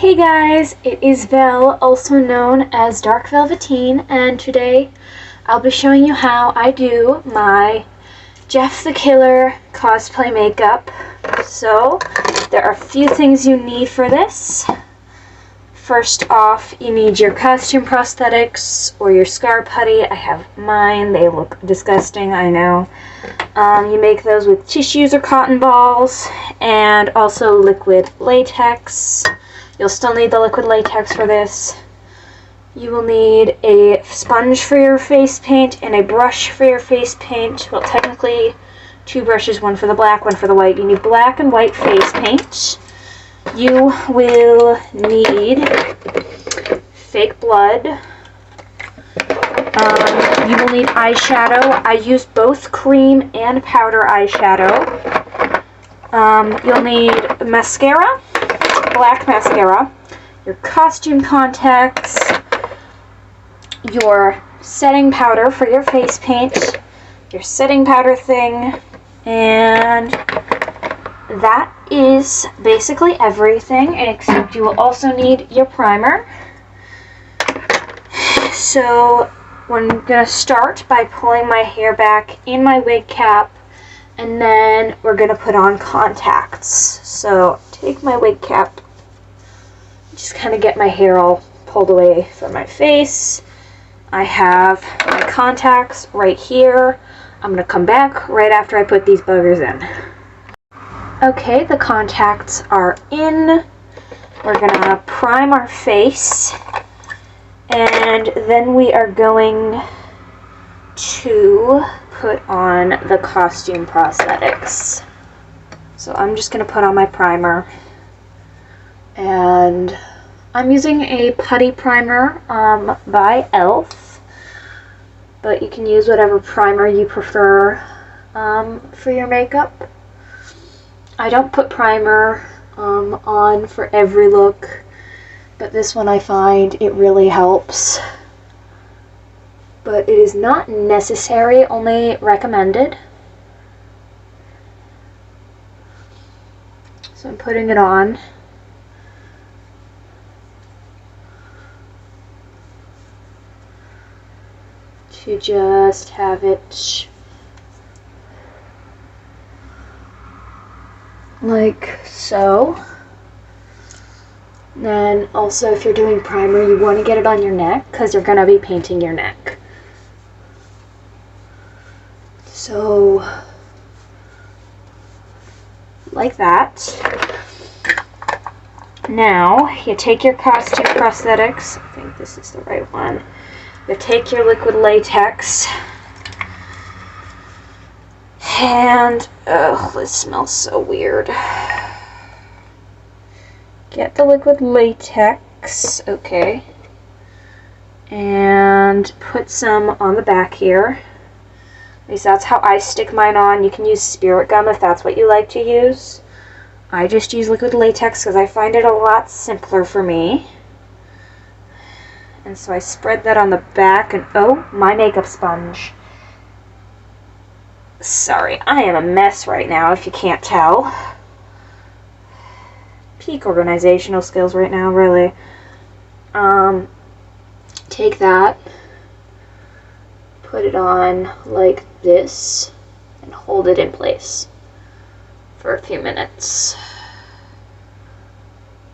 Hey guys, it is Vel, also known as Dark Velveteen, and today I'll be showing you how I do my Jeff the Killer cosplay makeup. So, there are a few things you need for this. First off, you need your costume prosthetics or your scar putty. I have mine. They look disgusting, I know. You make those with tissues or cotton balls, and also liquid latex. You'll still need the liquid latex for this. You will need a sponge for your face paint and a brush for your face paint. Well, technically, two brushes, one for the black, one for the white. You need black and white face paint. You will need fake blood. You will need eyeshadow. I use both cream and powder eyeshadow. You'll need mascara, black mascara, your costume contacts, your setting powder for your face paint, your setting powder thing, and that is basically everything, except you will also need your primer. So I'm going to start by pulling my hair back in my wig cap, and then we're going to put on contacts. So take my wig cap, just kind of get my hair all pulled away from my face. I have my contacts right here. I'm going to come back right after I put these buggers in. Okay, the contacts are in. We're going to prime our face, and then we are going to put on the costume prosthetics. So I'm just going to put on my primer, and I'm using a putty primer by e.l.f., but you can use whatever primer you prefer for your makeup. I don't put primer on for every look, but this one I find it really helps. But it is not necessary, only recommended. So I'm putting it on. To just have it like so. And then also, if you're doing primer, you want to get it on your neck because you're going to be painting your neck. So, like that. Now, you take your costume prosthetics. I think this is the right one. You take your liquid latex. And, oh, this smells so weird. Get the liquid latex, okay, and put some on the back here. At least that's how I stick mine on. You can use spirit gum if that's what you like to use. I just use liquid latex because I find it a lot simpler for me. And so I spread that on the back, and oh, my makeup sponge. Sorry, I am a mess right now if you can't tell. Peak organizational skills right now, really. Take that, put it on like this, and hold it in place for a few minutes.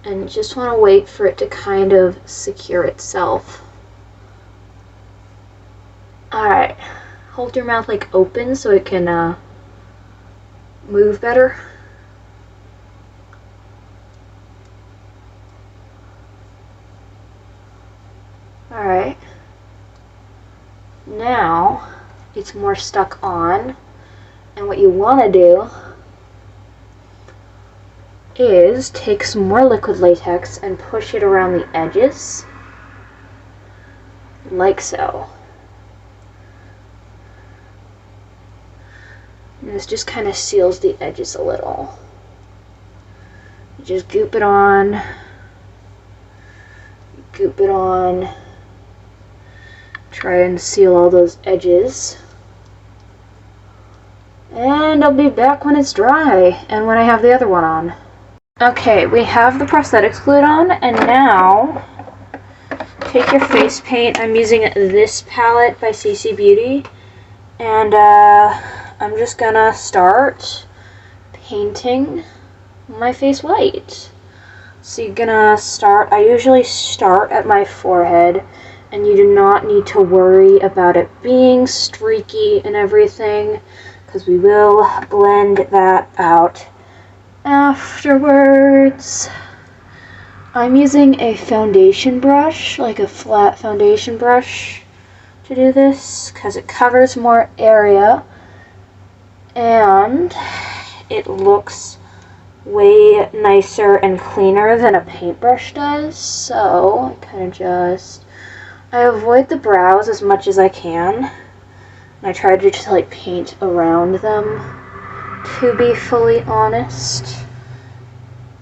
And you just want to wait for it to kind of secure itself. Alright, hold your mouth like open so it can move better. Alright, now it's more stuck on, and what you want to do is take some more liquid latex and push it around the edges, like so. And this just kind of seals the edges a little. You just goop it on, goop it on. Try and seal all those edges. And I'll be back when it's dry and when I have the other one on. Okay, we have the prosthetics glued on, and now take your face paint. I'm using this palette by CC Beauty, and I'm just gonna start painting my face white. So you're gonna start, I usually start at my forehead, and you do not need to worry about it being streaky and everything, because we will blend that out afterwards. I'm using a foundation brush, like a flat foundation brush, to do this, because it covers more area, and it looks way nicer and cleaner than a paintbrush does. So I avoid the brows as much as I can, and I try to just like paint around them, to be fully honest.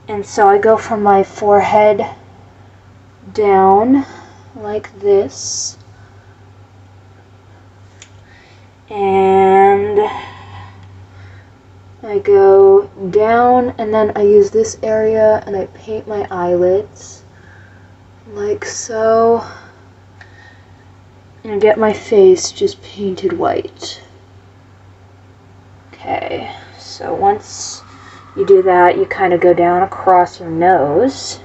And so I go from my forehead down like this, and I go down, and then I use this area and I paint my eyelids like so, and get my face just painted white. Okay, so once you do that, you kind of go down across your nose,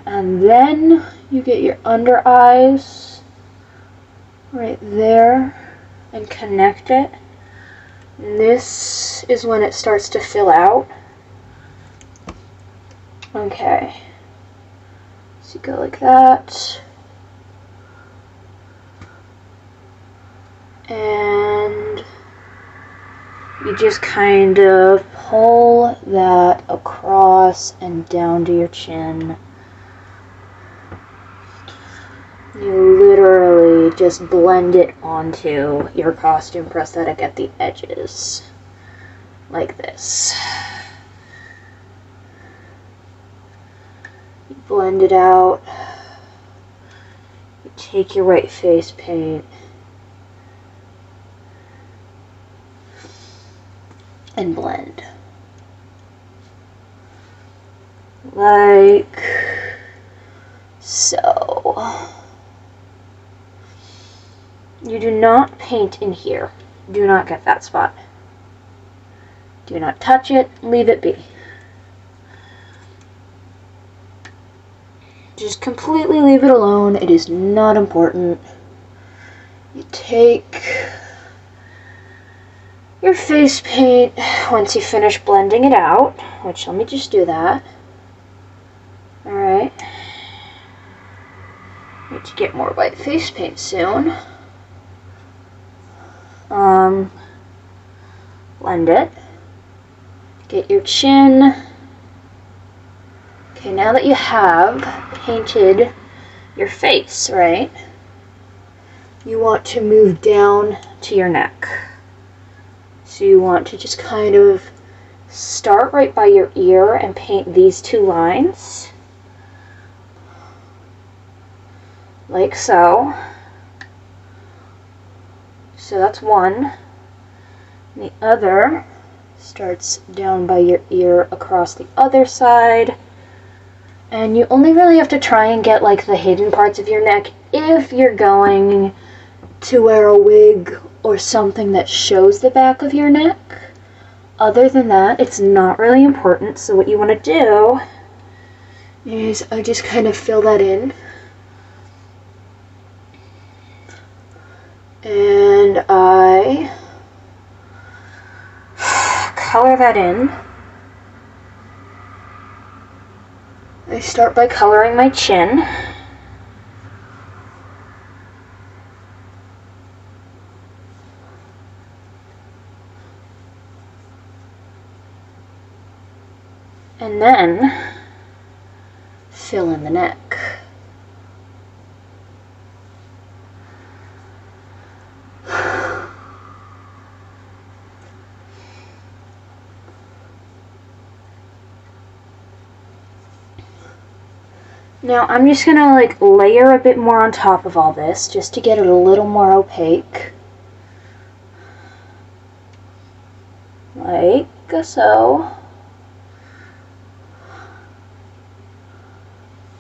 and then you get your under eyes right there and connect it. And this is when it starts to fill out. Okay, so you go like that, and you just kind of pull that across and down to your chin. You literally just blend it onto your costume prosthetic at the edges, like this. You blend it out. You take your white face paint and blend. Like so. You do not paint in here. Do not get that spot. Do not touch it. Leave it be. Just completely leave it alone. It is not important. You take your face paint once you finish blending it out, which let me just do that. Alright. Need to get more white face paint soon. Blend it. Get your chin. Okay, now that you have painted your face, right, you want to move down to your neck. So you want to just kind of start right by your ear and paint these two lines. Like so. So that's one. And the other starts down by your ear across the other side. And you only really have to try and get like the hidden parts of your neck if you're going to wear a wig or something that shows the back of your neck. Other than that, it's not really important. So what you want to do is I just kind of fill that in. And I color that in. I start by coloring my chin. And then fill in the neck. Now I'm just gonna like layer a bit more on top of all this just to get it a little more opaque. Like so.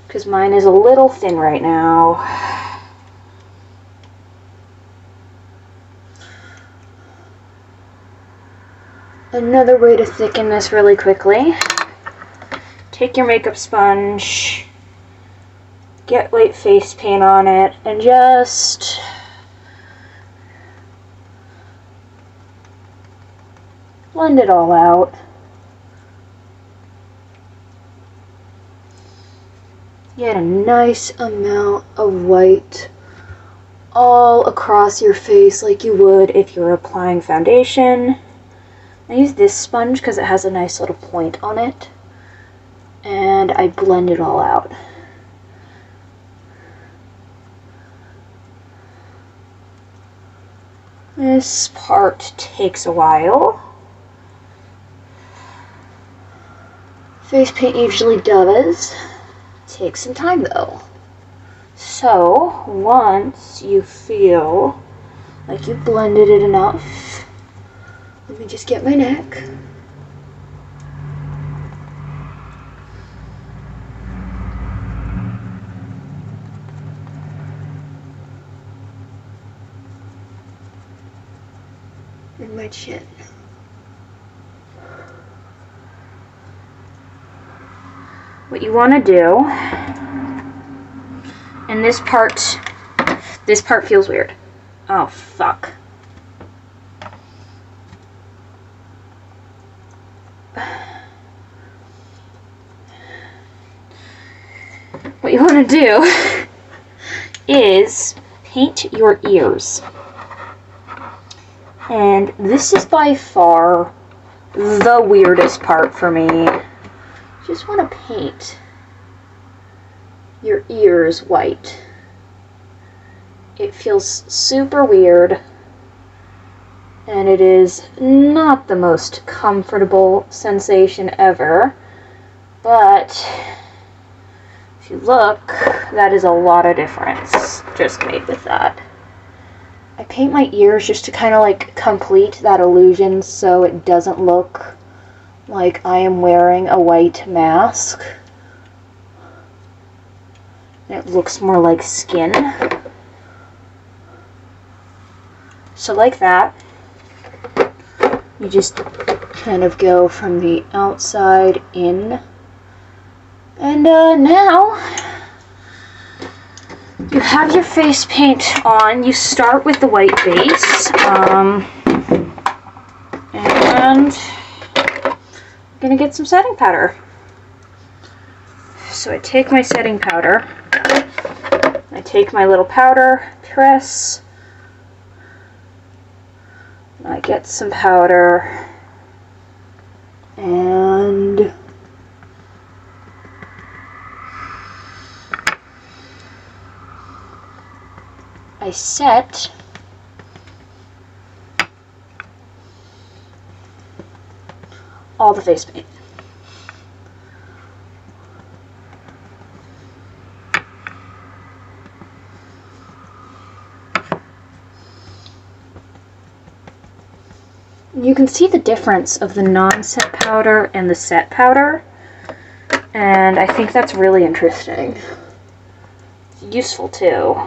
Because mine is a little thin right now. Another way to thicken this really quickly, take your makeup sponge, get white face paint on it, and just blend it all out. Get a nice amount of white all across your face like you would if you were applying foundation. I use this sponge because it has a nice little point on it, and I blend it all out. This part takes a while. Face paint usually does. Takes some time though. So once you feel like you've blended it enough, let me just get my neck. And my chin. What you want to do, and this part feels weird. Oh, fuck. What you want to do is paint your ears. And this is by far the weirdest part for me. Just want to paint your ears white. It feels super weird, and it is not the most comfortable sensation ever, but if you look, that is a lot of difference just made with that. I paint my ears just to kind of like complete that illusion so it doesn't look like I am wearing a white mask. It looks more like skin. So like that, you just kind of go from the outside in. And now you have your face paint on. You start with the white base. And I'm gonna get some setting powder. So I take my setting powder, I take my little powder press, I get some powder, and I set all the face paint. You can see the difference of the non-set powder and the set powder, and I think that's really interesting. It's useful too.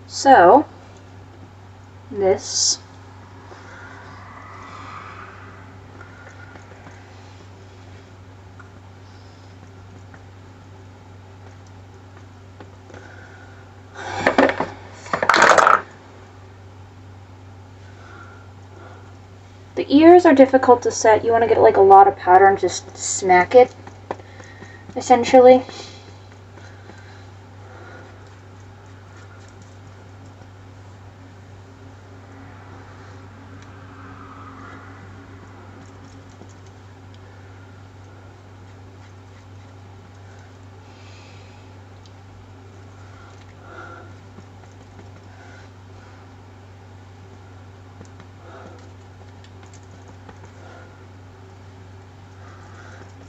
So, this the ears are difficult to set. You want to get like a lot of powder and just smack it, essentially.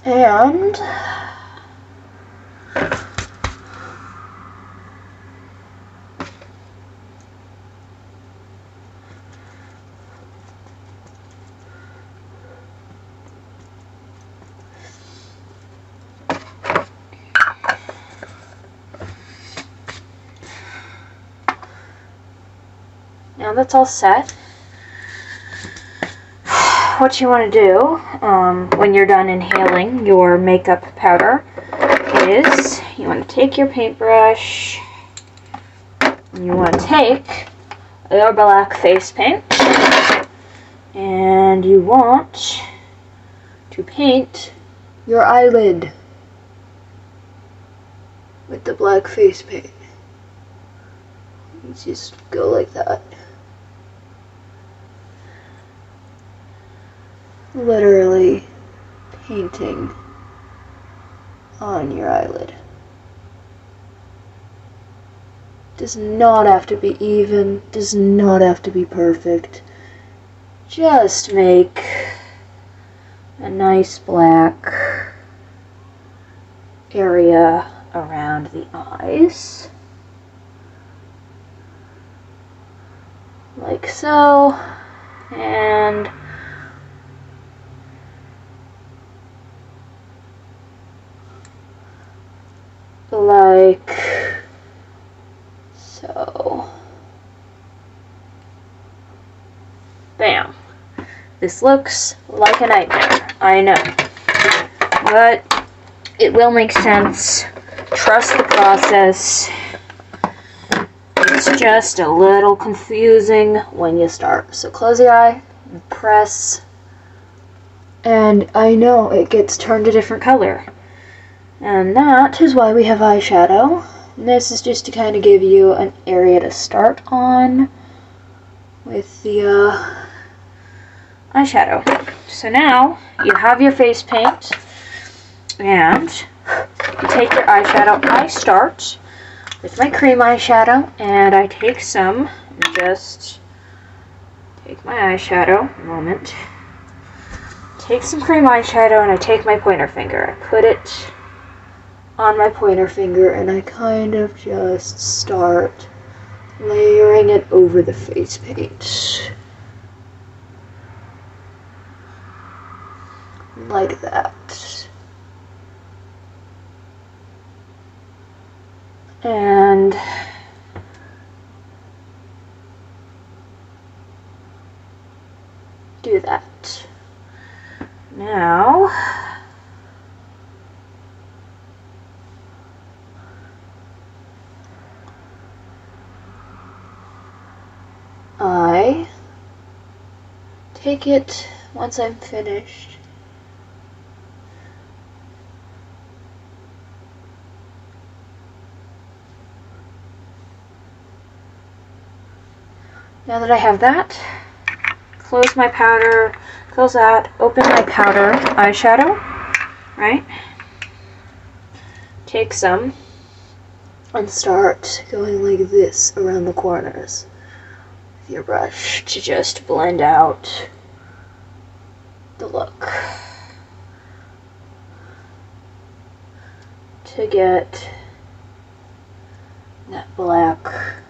And now that's all set. What you want to do when you're done inhaling your makeup powder is you want to take your paintbrush and you want to take your black face paint and you want to paint your eyelid with the black face paint. You just go like that. Literally painting on your eyelid. Does not have to be even, does not have to be perfect. Just make a nice black area around the eyes. Like so. And like so. Bam. This looks like a nightmare, I know. But it will make sense. Trust the process. It's just a little confusing when you start. So close your eye and press. And I know it gets turned a different color. And that is why we have eyeshadow. And this is just to kind of give you an area to start on with the eyeshadow. So now you have your face paint and you take your eyeshadow. I start with my cream eyeshadow and I take some, just take my eyeshadow, a moment, take some cream eyeshadow and I take my pointer finger. I put it on my pointer finger and I kind of just start layering it over the face paint. Like that. And do that. Now I take it once I'm finished. Now that I have that, close my powder, close that, open my powder eyeshadow, right? Take some and start going like this around the corners with your brush to just blend out the look. To get that black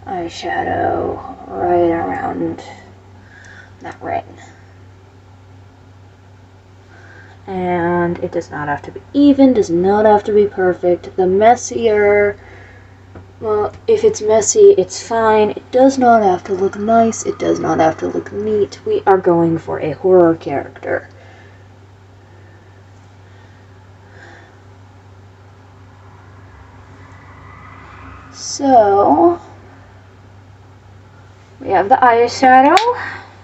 eyeshadow right around that ring. And it does not have to be even, does not have to be perfect. The messier, well, if it's messy, it's fine. It does not have to look nice. It does not have to look neat. We are going for a horror character. So we have the eyeshadow,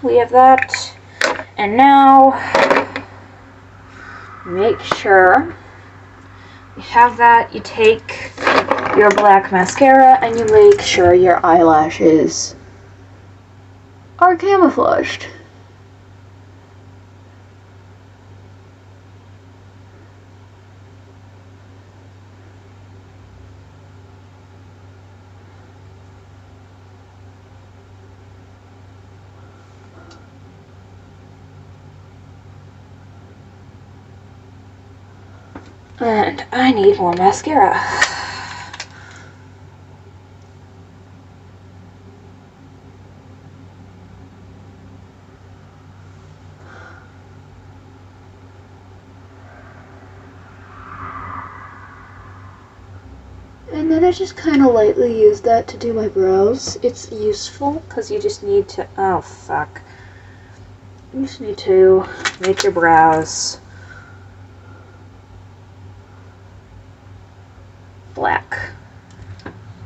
we have that, and now make sure you have that. You take your black mascara and you make sure your eyelashes are camouflaged. And I need more mascara. And then I just kind of lightly use that to do my brows. It's useful because you just need to, oh fuck. You just need to make your brows black.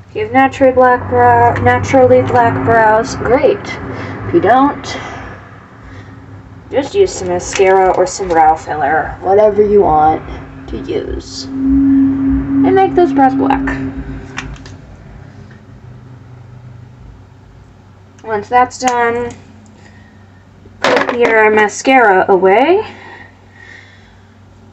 If you have naturally black brows, great. If you don't, just use some mascara or some brow filler, whatever you want to use, and make those brows black. Once that's done, put your mascara away.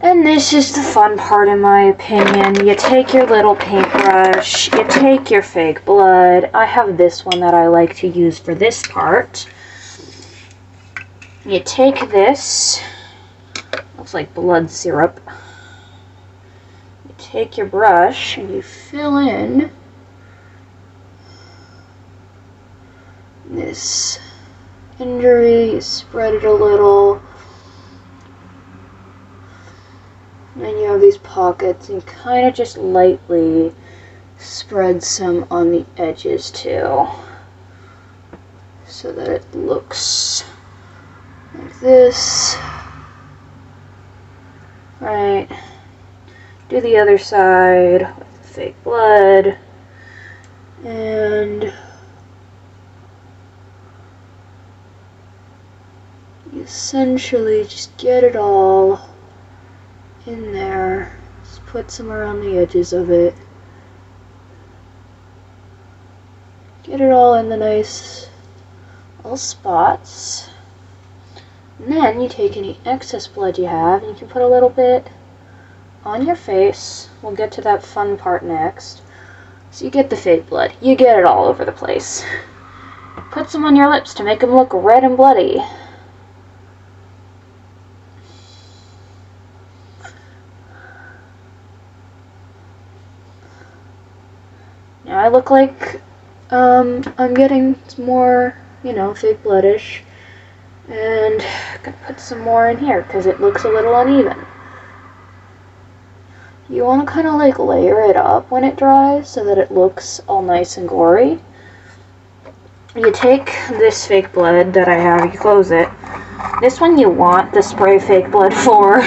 And this is the fun part, in my opinion. You take your little paintbrush, you take your fake blood. I have this one that I like to use for this part. You take this, looks like blood syrup. You take your brush and you fill in this injury, you spread it a little. And you have these pockets, and you kind of just lightly spread some on the edges too, so that it looks like this. Right. Do the other side with the fake blood, and you essentially just get it all in there. Just put some around the edges of it. Get it all in the nice little spots. And then you take any excess blood you have and you can put a little bit on your face. We'll get to that fun part next. So you get the fake blood. You get it all over the place. Put some on your lips to make them look red and bloody. Now I look like I'm getting more, fake bloodish, and I'm gonna put some more in here because it looks a little uneven. You want to kind of like layer it up when it dries so that it looks all nice and gory. You take this fake blood that I have, you close it. This one you want the spray fake blood for.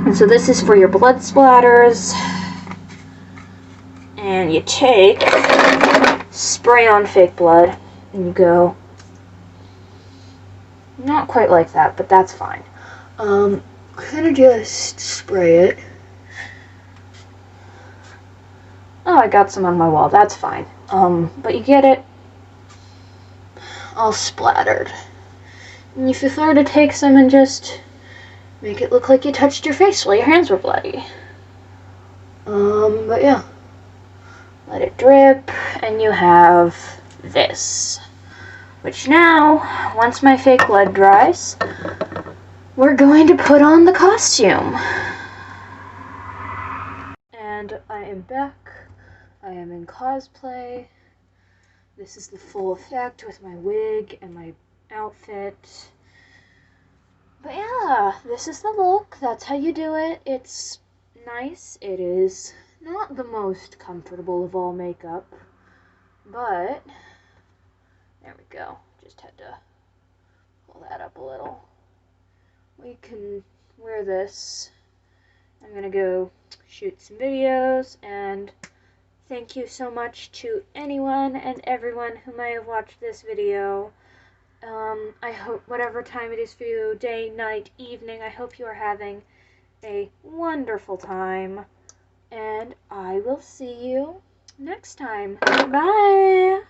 And so this is for your blood splatters. And you take spray on fake blood and you go, not quite like that, but that's fine. Kind of just spray it. Oh, I got some on my wall, that's fine. But you get it all splattered. And you feel free to take some and just make it look like you touched your face while your hands were bloody. But yeah. Let it drip, and you have this. Which now, once my fake blood dries, we're going to put on the costume. And I am back. I am in cosplay. This is the full effect with my wig and my outfit. But yeah, this is the look. That's how you do it. It's nice. It is not the most comfortable of all makeup, but there we go. Just had to pull that up a little. We can wear this. I'm gonna go shoot some videos, and thank you so much to anyone and everyone who may have watched this video. I hope whatever time it is for you, day, night, evening, I hope you are having a wonderful time. And I will see you next time. Bye!